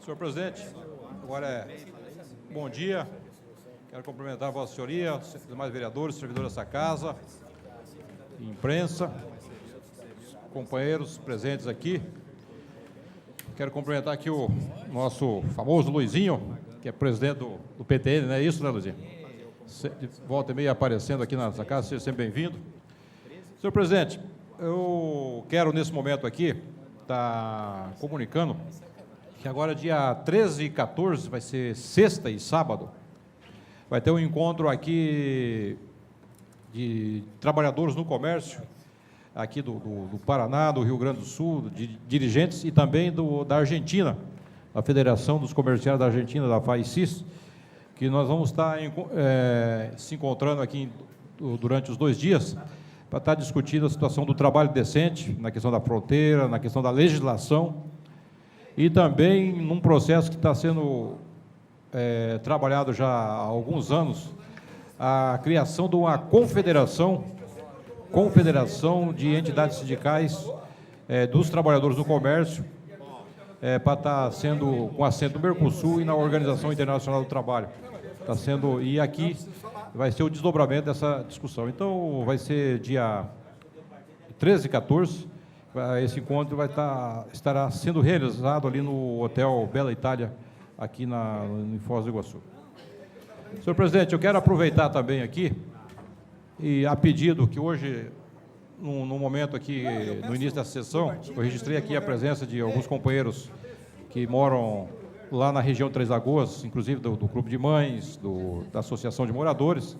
Senhor presidente, agora é bom dia. Quero cumprimentar a Vossa Senhoria, os demais vereadores, servidores dessa casa, imprensa, companheiros presentes aqui. Quero cumprimentar aqui o nosso famoso Luizinho, que é presidente do PTN, não é isso, né, Luizinho? Volta e meia aparecendo aqui na nossa casa, seja sempre bem-vindo. Senhor presidente, eu quero nesse momento aqui estar comunicando que agora dia 13 e 14, vai ser sexta e sábado, vai ter um encontro aqui de trabalhadores no comércio, aqui do Paraná, do Rio Grande do Sul, de dirigentes e também da Argentina, a Federação dos Comerciantes da Argentina, da FAICIS, que nós vamos estar se encontrando aqui durante os 2 dias para estar discutindo a situação do trabalho decente, na questão da fronteira, na questão da legislação, e também num processo que está sendo trabalhado já há alguns anos, a criação de uma confederação de entidades sindicais dos trabalhadores do comércio, para estar sendo com assento no Mercosul e na Organização Internacional do Trabalho. Está sendo, e aqui vai ser o desdobramento dessa discussão. Então, vai ser dia 13 e 14, esse encontro estará sendo realizado ali no Hotel Bela Itália, aqui em Foz do Iguaçu. Senhor presidente, eu quero aproveitar também aqui, e a pedido que hoje, no momento aqui, no início dessa sessão, eu registrei aqui a presença de alguns companheiros que moram lá na região de Três Lagoas, inclusive do Clube de Mães, da Associação de Moradores,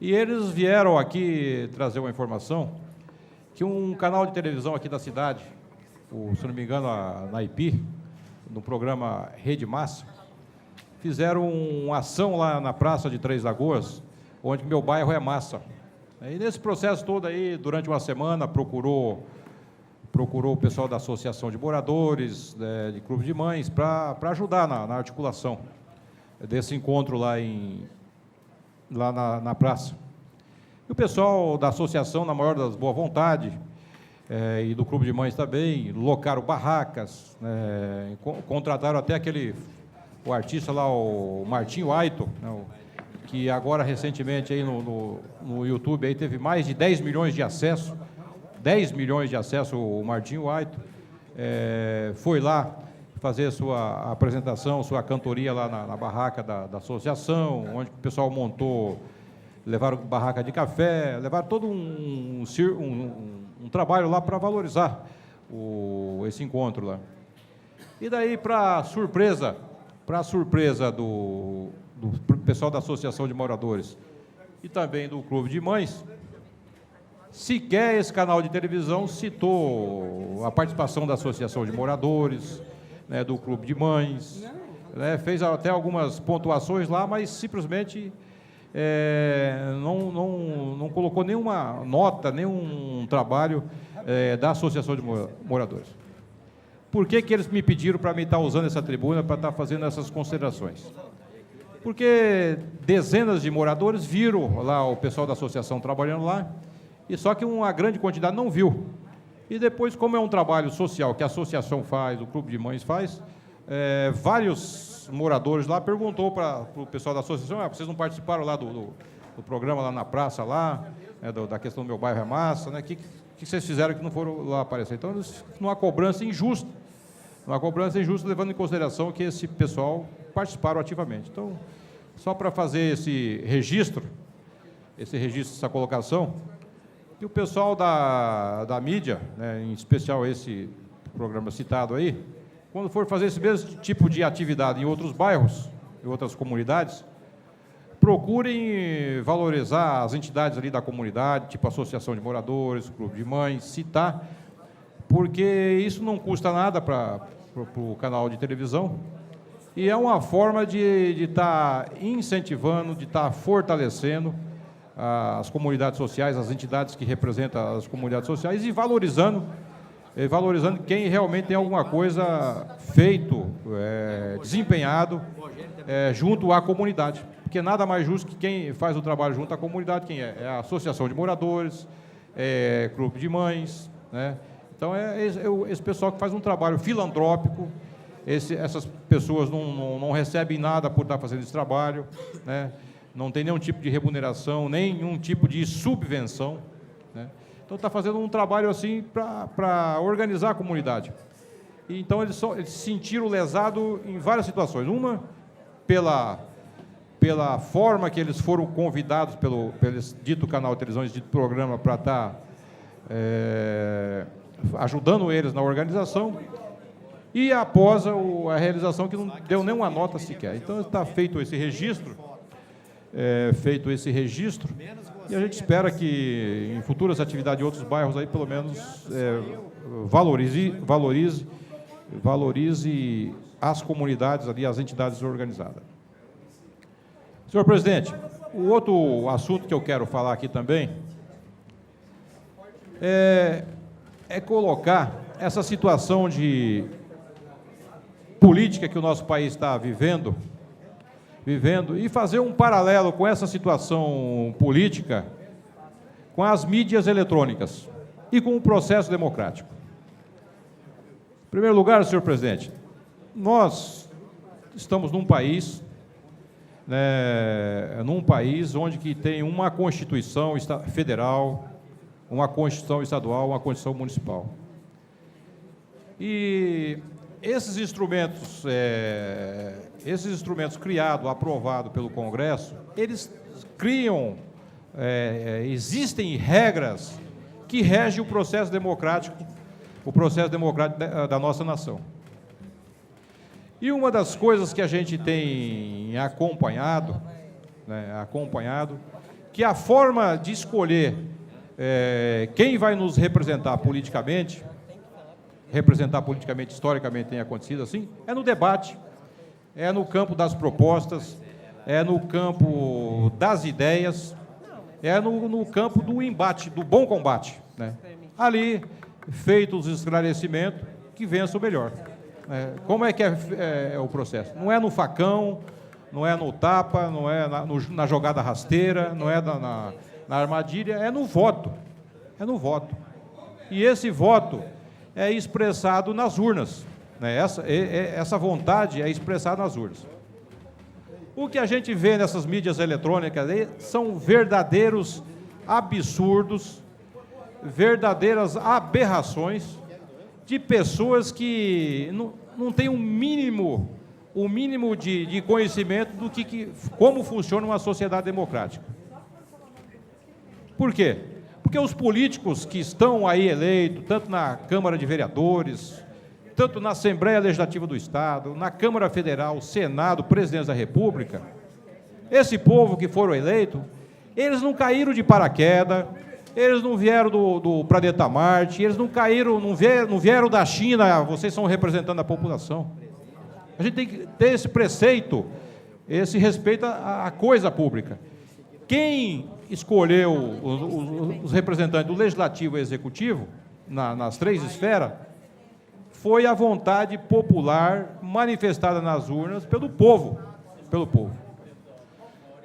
e eles vieram aqui trazer uma informação que um canal de televisão aqui da cidade, se não me engano, na IP, no programa Rede Massa, fizeram uma ação lá na Praça de Três Lagoas, onde meu bairro é Massa. E nesse processo todo aí, durante uma semana, procurou o pessoal da Associação de Moradores, de Clube de Mães, para ajudar na articulação desse encontro lá na praça. E o pessoal da associação, na maior das boas vontades, e do Clube de Mães também, locaram barracas, contrataram até o artista lá, o Martinho Aito, né, que agora, recentemente, aí no YouTube, aí teve mais de 10 milhões de acessos, 10 milhões de acessos, o Martinho Aito, foi lá fazer sua apresentação, sua cantoria lá na barraca da associação, onde o pessoal montou, levaram barraca de café, levaram todo um trabalho lá para valorizar esse encontro lá. E daí, para surpresa do pessoal da Associação de Moradores e também do Clube de Mães, sequer esse canal de televisão citou a participação da Associação de Moradores, do Clube de Mães, fez até algumas pontuações lá, mas simplesmente não colocou nenhuma nota, nenhum trabalho da Associação de Moradores. Por que eles me pediram para me estar usando essa tribuna para estar fazendo essas considerações? Porque dezenas de moradores viram lá o pessoal da associação trabalhando lá, e só que uma grande quantidade não viu. E depois, como é um trabalho social que a associação faz, o Clube de Mães faz, vários moradores lá perguntou para o pessoal da associação: vocês não participaram lá do programa lá na praça, da questão do meu bairro é Massa, né? Que vocês fizeram que não foram lá aparecer? Então, numa cobrança injusta, levando em consideração que esse pessoal participaram ativamente. Então, só para fazer esse registro, essa colocação, que o pessoal da mídia, em especial esse programa citado aí, quando for fazer esse mesmo tipo de atividade em outros bairros, em outras comunidades, procurem valorizar as entidades ali da comunidade, tipo Associação de Moradores, Clube de Mães, citar, porque isso não custa nada para o canal de televisão, e é uma forma de estar incentivando, de estar fortalecendo as comunidades sociais, as entidades que representam as comunidades sociais, e valorizando quem realmente tem alguma coisa feito, desempenhado, junto à comunidade. Porque nada mais justo que quem faz o trabalho junto à comunidade, quem é? É a Associação de Moradores, Clube de Mães, né? Então, esse pessoal que faz um trabalho filantrópico, essas pessoas não recebem nada por estar fazendo esse trabalho, né? Não tem nenhum tipo de remuneração, nenhum tipo de subvenção, né? Então, está fazendo um trabalho assim para organizar a comunidade. E, então, eles se sentiram lesados em várias situações. Uma, pela forma que eles foram convidados pelo dito canal de televisão, esse dito programa, para estar ajudando eles na organização, e após a realização, que não deu nenhuma nota sequer. Então, está feito esse registro, e a gente espera que, em futuras atividades de outros bairros, aí, pelo menos, valorize as comunidades ali, as entidades organizadas. Senhor presidente, o outro assunto que eu quero falar aqui também é colocar essa situação de política que o nosso país está vivendo e fazer um paralelo com essa situação política com as mídias eletrônicas e com o processo democrático. Em primeiro lugar, senhor presidente, nós estamos num país onde que tem uma Constituição federal, uma Constituição estadual, uma Constituição municipal. E esses instrumentos criados, aprovados pelo Congresso, eles criam, existem regras que regem o processo democrático da nossa nação. E uma das coisas que a gente tem acompanhado, que a forma de escolher quem vai nos representar politicamente, historicamente tem acontecido assim, é no debate, é no campo das propostas, é no campo das ideias, é no campo do embate, do bom combate, né? Ali, feitos os esclarecimentos, que vença o melhor. Como é que é o processo? Não é no facão, não é no tapa, não é na jogada rasteira, não é na armadilha, é no voto. É no voto. E esse voto é expressado nas urnas, né? Essa vontade é expressada nas urnas. O que a gente vê nessas mídias eletrônicas aí são verdadeiros absurdos, verdadeiras aberrações de pessoas que não têm o mínimo de conhecimento do como funciona uma sociedade democrática. Por quê? Porque os políticos que estão aí eleitos, tanto na Câmara de Vereadores, tanto na Assembleia Legislativa do Estado, na Câmara Federal, Senado, Presidente da República, esse povo que foram eleitos, eles não caíram de paraquedas, eles não vieram do planeta Marte, eles não vieram da China, vocês são representando a população. A gente tem que ter esse preceito, esse respeito à coisa pública. Quem escolheu os representantes do Legislativo e Executivo, nas três esferas, foi a vontade popular manifestada nas urnas pelo povo.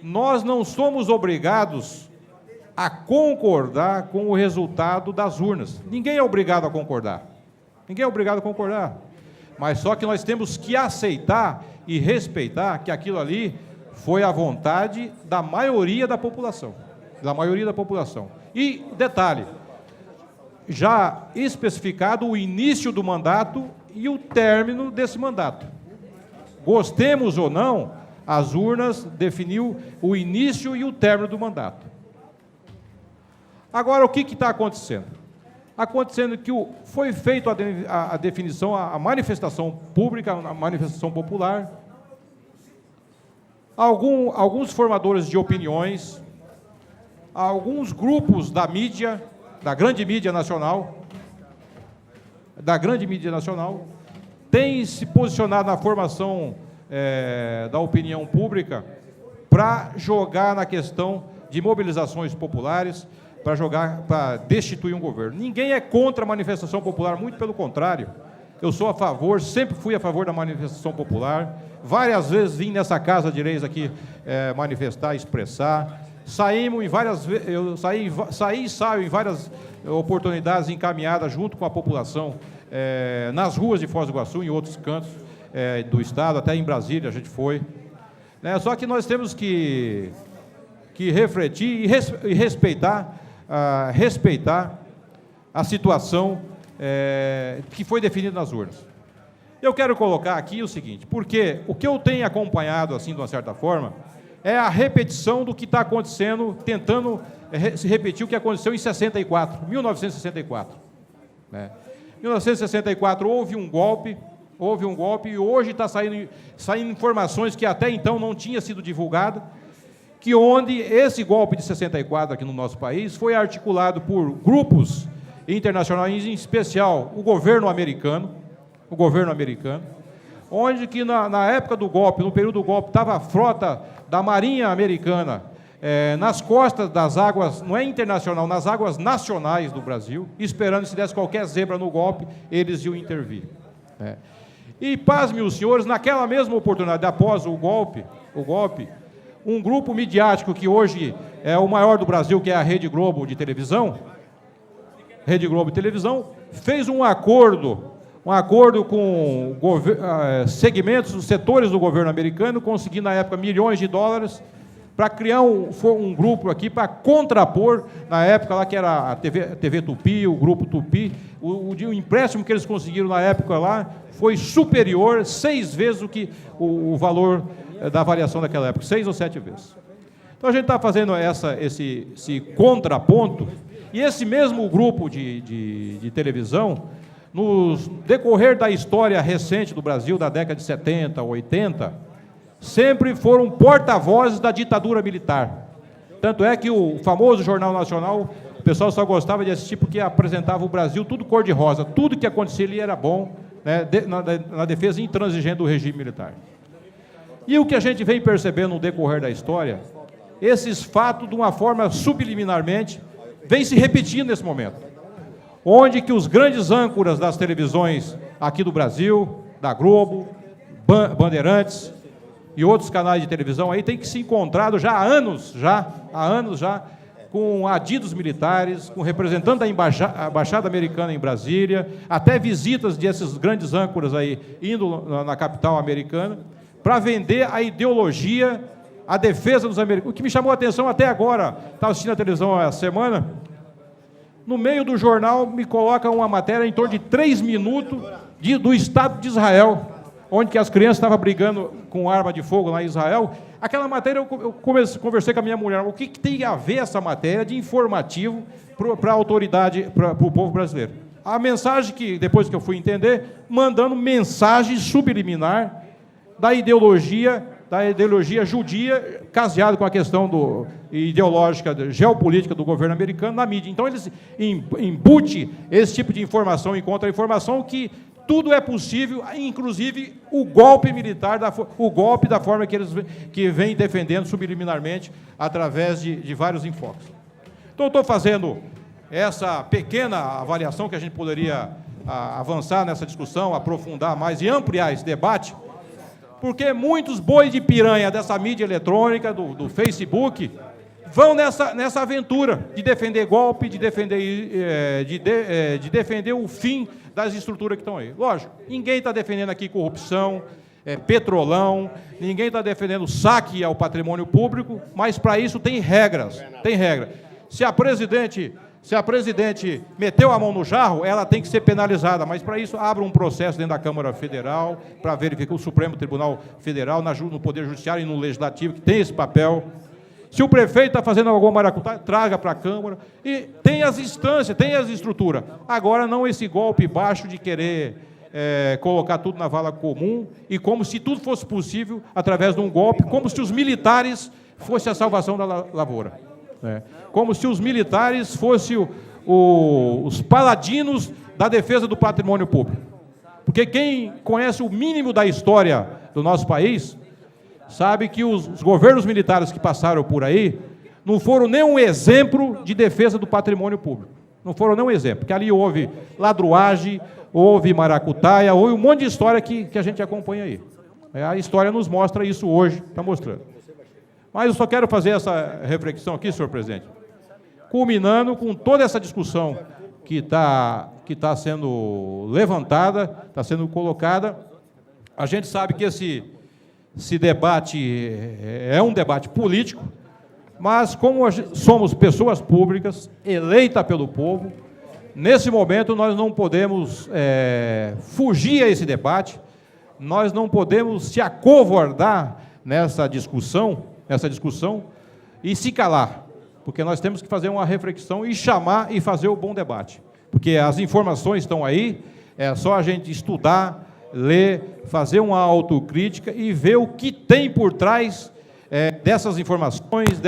Nós não somos obrigados a concordar com o resultado das urnas. Ninguém é obrigado a concordar. Mas só que nós temos que aceitar e respeitar que aquilo ali foi a vontade da maioria da população. E, detalhe, já especificado o início do mandato e o término desse mandato. Gostemos ou não, as urnas definiu o início e o término do mandato. Agora, o que está acontecendo? Acontecendo que foi feita a definição, a manifestação pública, a manifestação popular. Alguns formadores de opiniões, alguns grupos da mídia, da grande mídia nacional, têm se posicionado na formação da opinião pública para jogar na questão de mobilizações populares, para destituir um governo. Ninguém é contra a manifestação popular, muito pelo contrário. Eu sou a favor, sempre fui a favor da manifestação popular. Várias vezes vim nessa Casa de Leis aqui manifestar, expressar. Saímos em várias vezes, eu saí e saio em várias oportunidades encaminhadas junto com a população nas ruas de Foz do Iguaçu, em outros cantos, do Estado, até em Brasília a gente foi. Né? Só que nós temos que refletir e respeitar a situação que foi definida nas urnas. Eu quero colocar aqui o seguinte, porque o que eu tenho acompanhado, assim, de uma certa forma, é a repetição do que está acontecendo, tentando se repetir o que aconteceu em 1964. Né? Em 1964 houve um golpe e hoje está saindo informações que até então não tinha sido divulgada, que onde esse golpe de 64 aqui no nosso país foi articulado por grupos internacionais, em especial o governo americano, onde que na época do golpe, no período do golpe, estava a frota da Marinha Americana nas costas das águas, não é internacional, nas águas nacionais do Brasil, esperando se desse qualquer zebra no golpe, eles iam intervir. E, pasmem os senhores, naquela mesma oportunidade, após o golpe, um grupo midiático que hoje é o maior do Brasil, que é a Rede Globo de televisão, fez um acordo com segmentos, setores do governo americano, conseguindo na época milhões de dólares, para criar um grupo aqui para contrapor, na época lá que era a TV Tupi, o Grupo Tupi, o empréstimo que eles conseguiram na época lá foi superior 6 vezes o valor da avaliação daquela época, 6 ou 7 vezes. Então a gente está fazendo esse contraponto, e esse mesmo grupo de televisão, no decorrer da história recente do Brasil, da década de 70, 80, sempre foram porta-vozes da ditadura militar. Tanto é que o famoso Jornal Nacional, o pessoal só gostava de assistir porque apresentava o Brasil tudo cor-de-rosa, tudo que acontecia ali era bom, né, na defesa intransigente do regime militar. E o que a gente vem percebendo no decorrer da história, esses fatos, de uma forma subliminarmente, vem se repetindo nesse momento, onde que os grandes âncoras das televisões aqui do Brasil, da Globo, Bandeirantes e outros canais de televisão aí têm que se encontrado há anos já, com adidos militares, com representantes da Embaixada Americana em Brasília, até visitas desses grandes âncoras aí indo na capital americana, para vender a ideologia, a defesa dos americanos. O que me chamou a atenção até agora, estava assistindo a televisão essa semana, no meio do jornal me coloca uma matéria em torno de 3 minutos do Estado de Israel, onde que as crianças estavam brigando com arma de fogo lá em Israel. Aquela matéria eu conversei com a minha mulher, o que tem a ver essa matéria de informativo para a autoridade, para o povo brasileiro? A mensagem que, depois que eu fui entender, mandando mensagem subliminar da ideologia judia, caseado com a questão ideológica, geopolítica do governo americano na mídia. Então, eles embutem esse tipo de informação e contra-informação que tudo é possível, inclusive o golpe militar, o golpe da forma que vem defendendo subliminarmente através de vários enfoques. Então, eu estou fazendo essa pequena avaliação que a gente poderia avançar nessa discussão, aprofundar mais e ampliar esse debate, porque muitos bois de piranha dessa mídia eletrônica, do Facebook, vão nessa aventura de defender golpe, de defender o fim das estruturas que estão aí. Lógico, ninguém está defendendo aqui corrupção, petrolão, ninguém está defendendo saque ao patrimônio público, mas para isso tem regras, Se a presidente meteu a mão no jarro, ela tem que ser penalizada, mas para isso abre um processo dentro da Câmara Federal, para verificar o Supremo Tribunal Federal, no Poder Judiciário e no Legislativo, que tem esse papel. Se o prefeito está fazendo alguma maracutaia, traga para a Câmara. E tem as instâncias, tem as estruturas. Agora, não esse golpe baixo de querer colocar tudo na vala comum, e como se tudo fosse possível através de um golpe, como se os militares fossem a salvação da lavoura. Como se os militares fossem os paladinos da defesa do patrimônio público. Porque quem conhece o mínimo da história do nosso país sabe que os governos militares que passaram por aí não foram nem um exemplo de defesa do patrimônio público. Não foram nem um exemplo, porque ali houve ladruagem, houve maracutaia, houve um monte de história que a gente acompanha aí. A história nos mostra isso hoje, está mostrando. Mas eu só quero fazer essa reflexão aqui, senhor presidente, culminando com toda essa discussão que está sendo levantada, está sendo colocada, A gente sabe que esse debate é um debate político, mas como somos pessoas públicas, eleitas pelo povo, nesse momento nós não podemos fugir a esse debate, nós não podemos se acovardar nessa discussão e se calar, porque nós temos que fazer uma reflexão e chamar e fazer o bom debate, porque as informações estão aí, é só a gente estudar, ler, fazer uma autocrítica e ver o que tem por trás dessas informações,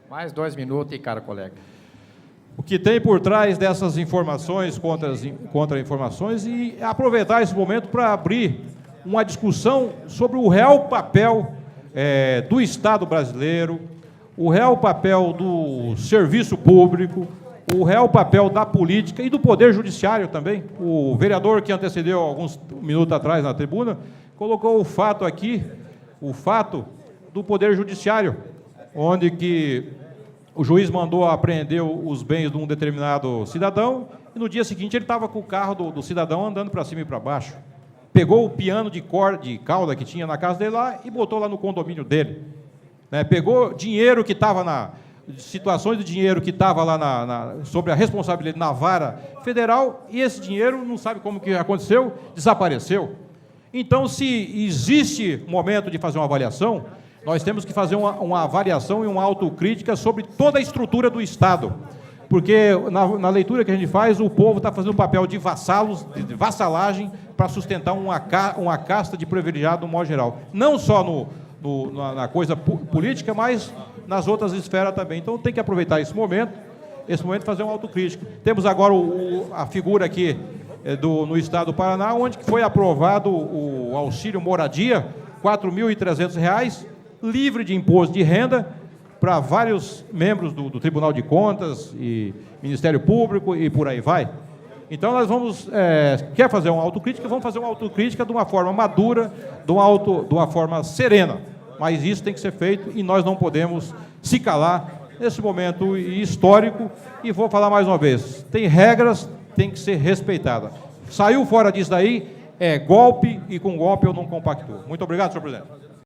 Mais 2 minutos, caro colega. O que tem por trás dessas informações, contra-informações, e aproveitar esse momento para abrir uma discussão sobre o real papel do Estado brasileiro, o real papel do serviço público, o real papel da política e do Poder Judiciário também. O vereador que antecedeu alguns minutos atrás na tribuna colocou o fato aqui, o fato do Poder Judiciário, onde que o juiz mandou apreender os bens de um determinado cidadão e no dia seguinte ele estava com o carro do cidadão andando para cima e para baixo. Pegou o piano de cauda que tinha na casa dele lá e botou lá no condomínio dele. Pegou dinheiro que estava situações de dinheiro que estava lá sobre a responsabilidade na vara federal e esse dinheiro, não sabe como que aconteceu, desapareceu. Então, se existe momento de fazer uma avaliação, nós temos que fazer uma avaliação e uma autocrítica sobre toda a estrutura do Estado. Porque na leitura que a gente faz, o povo está fazendo um papel de vassalos, de vassalagem, para sustentar uma casta de privilegiado no modo geral. Não só na coisa política, mas nas outras esferas também. Então tem que aproveitar esse momento e fazer uma autocrítica. Temos agora a figura aqui no Estado do Paraná, onde foi aprovado o auxílio moradia, R$ 4.300, livre de imposto de renda, para vários membros do Tribunal de Contas e Ministério Público e por aí vai. Então nós vamos, quer fazer uma autocrítica, vamos fazer uma autocrítica de uma forma madura, de uma forma serena, mas isso tem que ser feito e nós não podemos se calar nesse momento histórico. E vou falar mais uma vez, tem regras, tem que ser respeitada. Saiu fora disso daí, é golpe, e com golpe eu não compactuo. Muito obrigado, senhor presidente.